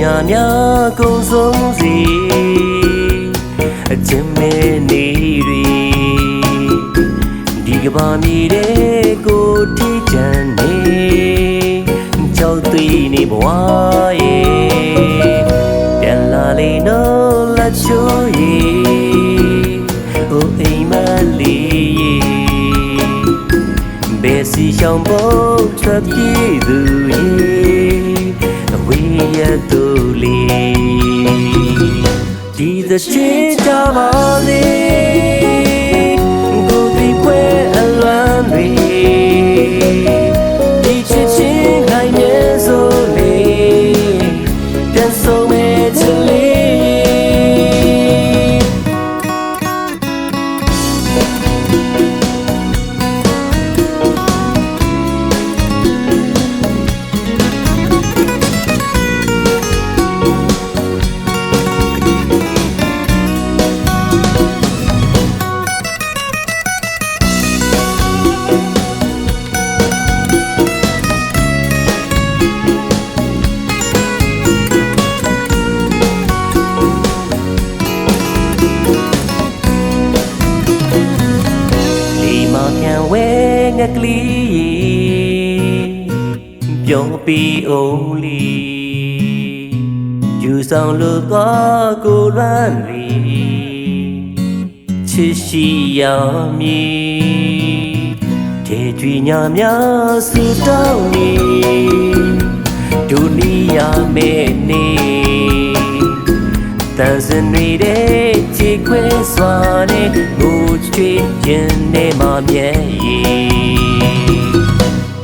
ညာများကုန်ဆုံးစီအချင်းမဲနေတွေဒီကဘာမြေတဲ့ကိုထိချမ်းနေကြောက်သွေးနေဘဝရဲ့ပြန်လာလေနော်လက်ချိုးရဲ့အိုအိမ်မလေးဘယ်စီရှောင်းဖို့ထွက်ပြေးသူရဲ့အဝေးရတူလေးဒီသချင်းကြပါလေကိုဒီပွဲအလွမ်းတွေဒီချစ်ချင်းခိုင်မြဲဆိုလေပြန်ဆုံးမဲ့ချစ်လေးဝဲငကလေးပြောပြီးအောင်လီယူဆောင်လို့တော့ကိုလွမ်းလီချစ်ရှိရမည်ထေကြွေညာများစူတောင်းနေဒုနီယာမဲနေတန်စင်နေတဲ့ချီခွဲစွာနဲ့ငိုချွေခြင်းနဲ့မမြဲ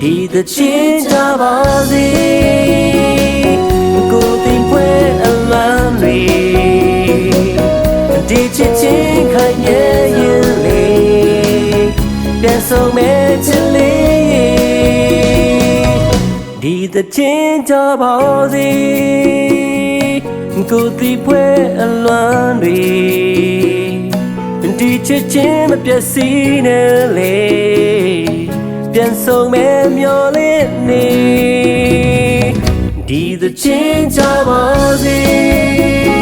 ဒီသချင်းကြပါစေကိုသိပွဲအလမ်းတွေဒီချစ်ချင်းခိုင်မြဲရင်လေပြန်ဆုံးမဲ့ချစ်လေးဒီသချင်းကြပါစေကိုဒီပွဲအလွမ်းတွေဒီချစ်ချင်းမပြတ်စီနဲ့လေပြန်ဆုံးမဲ့မျောလေးနေဒီသချင်းကြပါစေ